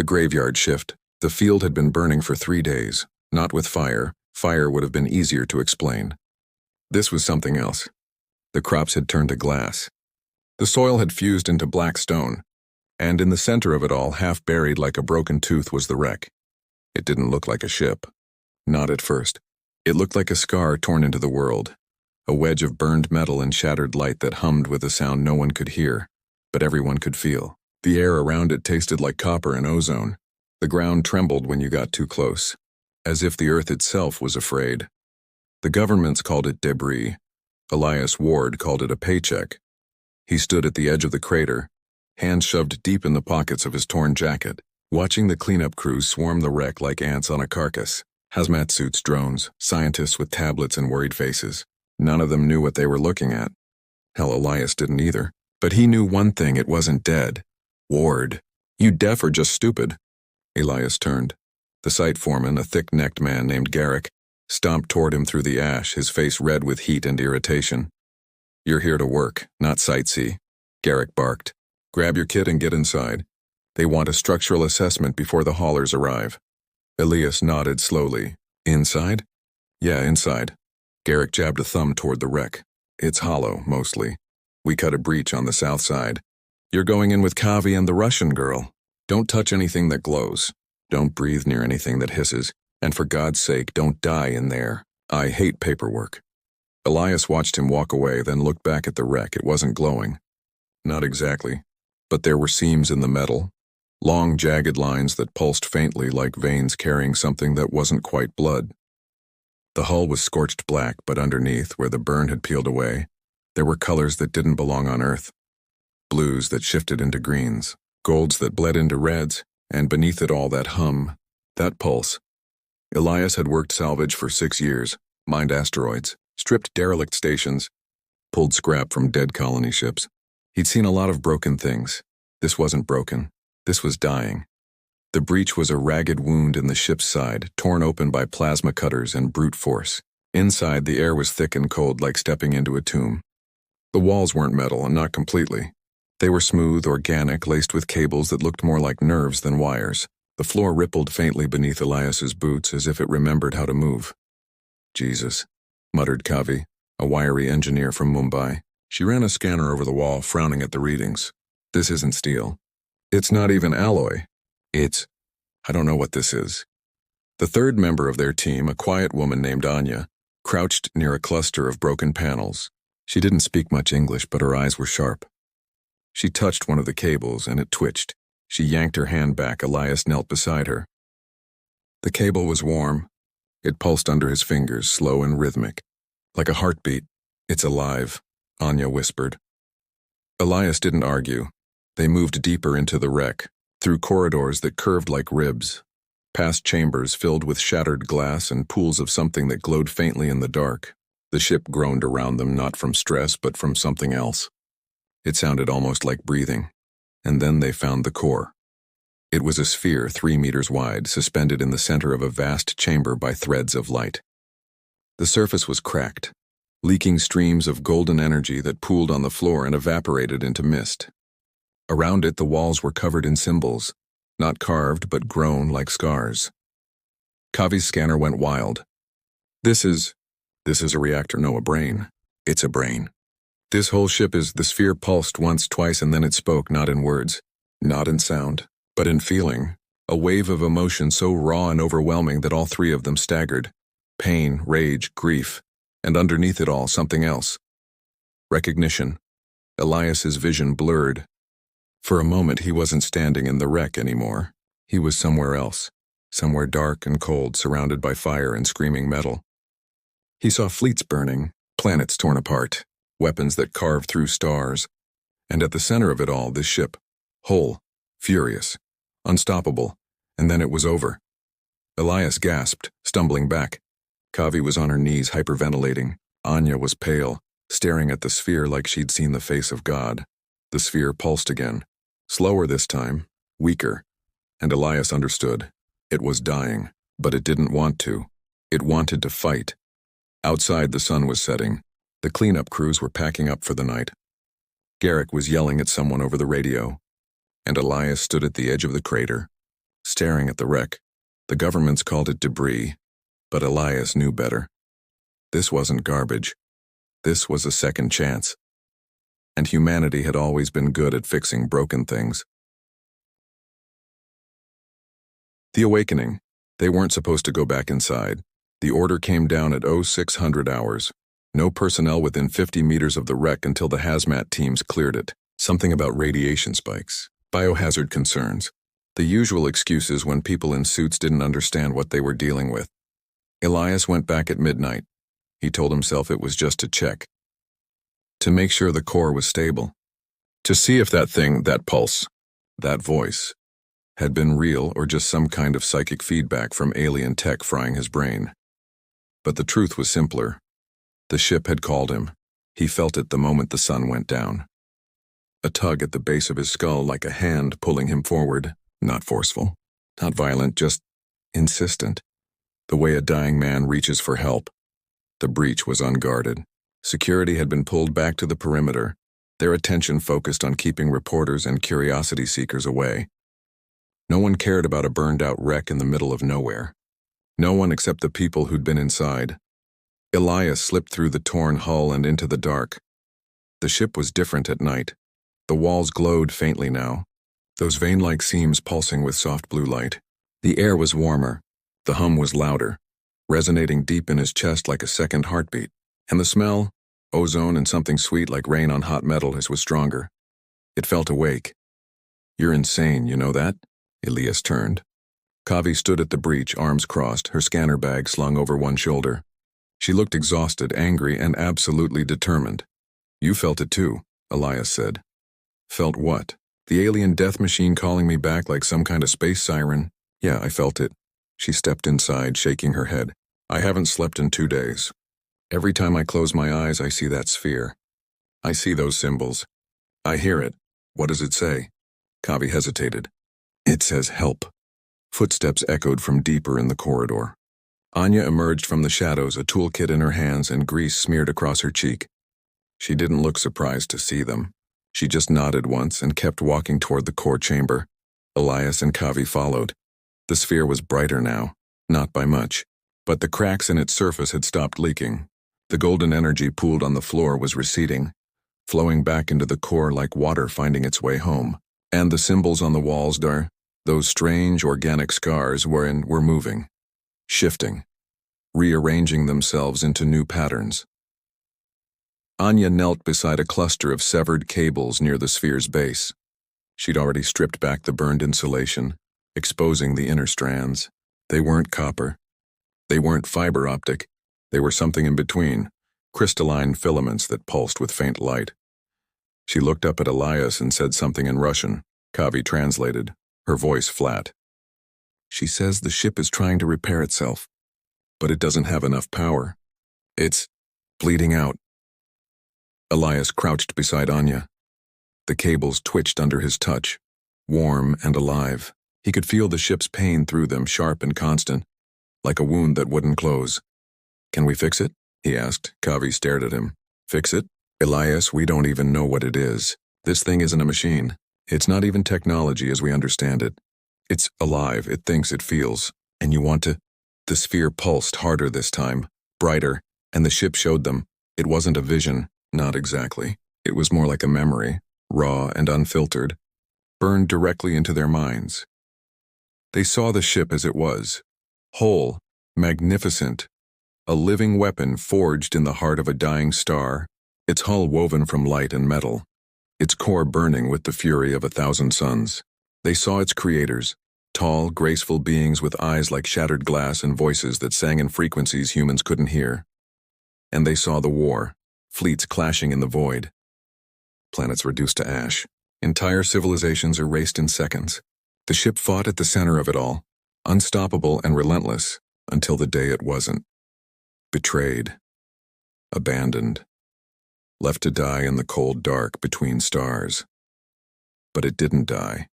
The graveyard shift. The field had been burning for 3 days, not with fire. Fire would have been easier to explain. This was something else. The crops had turned to glass. The soil had fused into black stone, and in the center of it all, half buried like a broken tooth, was the wreck. It didn't look like a ship. Not at first. It looked like a scar torn into the world, a wedge of burned metal and shattered light that hummed with a sound no one could hear, but everyone could feel. The air around it tasted like copper and ozone. The ground trembled when you got too close, as if the earth itself was afraid. The governments called it debris. Elias Ward called it a paycheck. He stood at the edge of the crater, hands shoved deep in the pockets of his torn jacket, watching the cleanup crews swarm the wreck like ants on a carcass. Hazmat suits, drones, scientists with tablets and worried faces. None of them knew what they were looking at. Hell, Elias didn't either. But he knew one thing: it wasn't dead. Ward, you deaf or just stupid? Elias turned. The site foreman, a thick-necked man named Garrick, stomped toward him through the ash, his face red with heat and irritation. You're here to work, not sightsee, Garrick barked. Grab your kit and get inside. They want a structural assessment before the haulers arrive. Elias nodded slowly. Inside? Yeah, inside. Garrick jabbed a thumb toward the wreck. It's hollow, mostly. We cut a breach on the south side. You're going in with Kavi and the Russian girl. Don't touch anything that glows. Don't breathe near anything that hisses. And for God's sake, don't die in there. I hate paperwork. Elias watched him walk away, then looked back at the wreck. It wasn't glowing. Not exactly. But there were seams in the metal. Long, jagged lines that pulsed faintly like veins carrying something that wasn't quite blood. The hull was scorched black, but underneath, where the burn had peeled away, there were colors that didn't belong on Earth. Blues that shifted into greens, golds that bled into reds, and beneath it all that hum, that pulse. Elias had worked salvage for 6 years, mined asteroids, stripped derelict stations, pulled scrap from dead colony ships. He'd seen a lot of broken things. This wasn't broken. This was dying. The breach was a ragged wound in the ship's side, torn open by plasma cutters and brute force. Inside, the air was thick and cold, like stepping into a tomb. The walls weren't metal, and not completely. They were smooth, organic, laced with cables that looked more like nerves than wires. The floor rippled faintly beneath Elias's boots, as if it remembered how to move. Jesus, muttered Kavi, a wiry engineer from Mumbai. She ran a scanner over the wall, frowning at the readings. This isn't steel. It's not even alloy. I don't know what this is. The third member of their team, a quiet woman named Anya, crouched near a cluster of broken panels. She didn't speak much English, but her eyes were sharp. She touched one of the cables, and it twitched. She yanked her hand back. Elias knelt beside her. The cable was warm. It pulsed under his fingers, slow and rhythmic. Like a heartbeat. It's alive, Anya whispered. Elias didn't argue. They moved deeper into the wreck, through corridors that curved like ribs, past chambers filled with shattered glass and pools of something that glowed faintly in the dark. The ship groaned around them, not from stress, but from something else. It sounded almost like breathing. And then they found the core. It was a sphere 3 meters wide, suspended in the center of a vast chamber by threads of light. The surface was cracked, leaking streams of golden energy that pooled on the floor and evaporated into mist. Around it, the walls were covered in symbols, not carved but grown like scars. Kavi's scanner went wild. This is a reactor, no, a brain. It's a brain. This whole ship is. The sphere pulsed once, twice, and then it spoke, not in words, not in sound, but in feeling, a wave of emotion so raw and overwhelming that all 3 of them staggered. Pain, rage, grief, and underneath it all, something else. Recognition. Elias's vision blurred. For a moment, he wasn't standing in the wreck anymore. He was somewhere else, somewhere dark and cold, surrounded by fire and screaming metal. He saw fleets burning, planets torn apart, weapons that carved through stars, and at the center of it all, this ship, whole, furious, unstoppable, and then it was over. Elias gasped, stumbling back. Kavi was on her knees, hyperventilating. Anya was pale, staring at the sphere like she'd seen the face of God. The sphere pulsed again. Slower this time, weaker, and Elias understood. It was dying, but it didn't want to. It wanted to fight. Outside, the sun was setting. The cleanup crews were packing up for the night. Garrick was yelling at someone over the radio, and Elias stood at the edge of the crater, staring at the wreck. The governments called it debris, but Elias knew better. This wasn't garbage. This was a second chance. And humanity had always been good at fixing broken things. The awakening. They weren't supposed to go back inside. The order came down at 0600 hours. No personnel within 50 meters of the wreck until the hazmat teams cleared it. Something about radiation spikes, biohazard concerns, the usual excuses when people in suits didn't understand what they were dealing with. Elias went back at midnight. He told himself it was just to check. To make sure the core was stable. To see if that thing, that pulse, that voice, had been real or just some kind of psychic feedback from alien tech frying his brain. But the truth was simpler. The ship had called him. He felt it the moment the sun went down. A tug at the base of his skull, like a hand pulling him forward, not forceful, not violent, just insistent. The way a dying man reaches for help. The breach was unguarded. Security had been pulled back to the perimeter, their attention focused on keeping reporters and curiosity seekers away. No one cared about a burned-out wreck in the middle of nowhere. No one except the people who'd been inside. Elias slipped through the torn hull and into the dark. The ship was different at night. The walls glowed faintly now, those vein-like seams pulsing with soft blue light. The air was warmer. The hum was louder, resonating deep in his chest like a second heartbeat. And the smell, ozone and something sweet like rain on hot metal, was stronger. It felt awake. "You're insane, you know that?" Elias turned. Kavi stood at the breach, arms crossed, her scanner bag slung over one shoulder. She looked exhausted, angry, and absolutely determined. "You felt it too," Elias said. "Felt what? The alien death machine calling me back like some kind of space siren?" "Yeah, I felt it." She stepped inside, shaking her head. "I haven't slept in 2 days. Every time I close my eyes, I see that sphere. I see those symbols. I hear it. What does it say?" Kavi hesitated. "It says help." Footsteps echoed from deeper in the corridor. Anya emerged from the shadows, a toolkit in her hands and grease smeared across her cheek. She didn't look surprised to see them. She just nodded once and kept walking toward the core chamber. Elias and Kavi followed. The sphere was brighter now, not by much, but the cracks in its surface had stopped leaking. The golden energy pooled on the floor was receding, flowing back into the core like water finding its way home. And the symbols on the walls there, those strange organic scars were moving, shifting, rearranging themselves into new patterns. Anya knelt beside a cluster of severed cables near the sphere's base. She'd already stripped back the burned insulation, exposing the inner strands. They weren't copper. They weren't fiber optic. They were something in between, crystalline filaments that pulsed with faint light. She looked up at Elias and said something in Russian. Kavi translated, her voice flat. "She says the ship is trying to repair itself, but it doesn't have enough power. It's bleeding out." Elias crouched beside Anya. The cables twitched under his touch, warm and alive. He could feel the ship's pain through them, sharp and constant, like a wound that wouldn't close. "Can we fix it?" he asked. Kavi stared at him. "Fix it? Elias, we don't even know what it is. This thing isn't a machine. It's not even technology as we understand it. It's alive, it thinks, it feels. And you want to—" The sphere pulsed harder this time, brighter, and the ship showed them. It wasn't a vision, not exactly. It was more like a memory, raw and unfiltered, burned directly into their minds. They saw the ship as it was, whole, magnificent, a living weapon forged in the heart of a dying star, its hull woven from light and metal, its core burning with the fury of 1,000 suns. They saw its creators, tall, graceful beings with eyes like shattered glass and voices that sang in frequencies humans couldn't hear. And they saw the war, fleets clashing in the void. Planets reduced to ash, entire civilizations erased in seconds. The ship fought at the center of it all, unstoppable and relentless, until the day it wasn't. Betrayed, abandoned, left to die in the cold dark between stars. But it didn't die.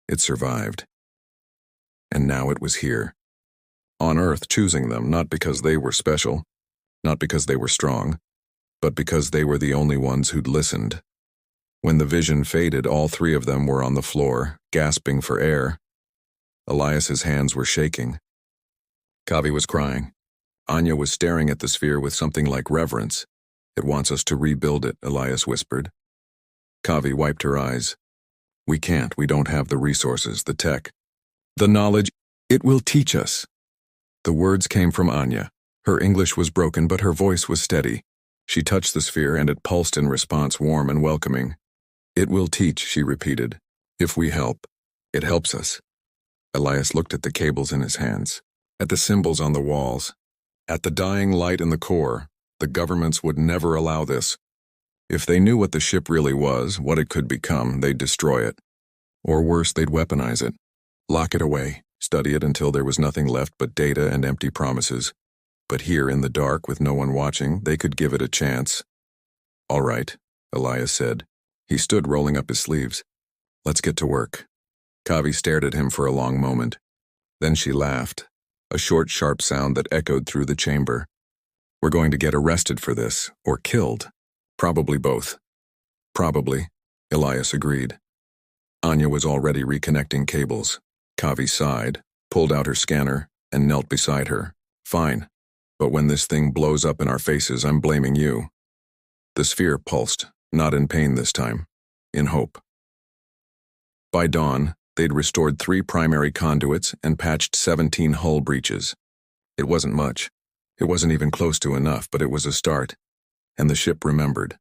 It survived. And now it was here, on Earth, choosing them, not because they were special, not because they were strong, but because they were the only ones who'd listened. When the vision faded, all three of them were on the floor, gasping for air. Elias's hands were shaking. Kavi was crying. Anya was staring at the sphere with something like reverence. It wants us to rebuild it, Elias whispered. Kavi wiped her eyes. We can't. We don't have the resources, the tech. The knowledge. It will teach us. The words came from Anya. Her English was broken, but her voice was steady. She touched the sphere and it pulsed in response, warm and welcoming. It will teach, she repeated. If we help, it helps us. Elias looked at the cables in his hands, at the symbols on the walls, at the dying light in the core. The governments would never allow this. If they knew what the ship really was, what it could become, they'd destroy it. Or worse, they'd weaponize it. Lock it away, study it until there was nothing left but data and empty promises. But here in the dark, with no one watching, they could give it a chance. All right, Elias said. He stood rolling up his sleeves. Let's get to work. Kavi stared at him for a long moment. Then she laughed, a short, sharp sound that echoed through the chamber. We're going to get arrested for this, or killed. Probably both. Probably, Elias agreed. Anya was already reconnecting cables. Kavi sighed, pulled out her scanner, and knelt beside her. Fine. But when this thing blows up in our faces, I'm blaming you. The sphere pulsed, not in pain this time, in hope. By dawn, they'd restored 3 primary conduits and patched 17 hull breaches. It wasn't much. It wasn't even close to enough, but it was a start. And the ship remembered.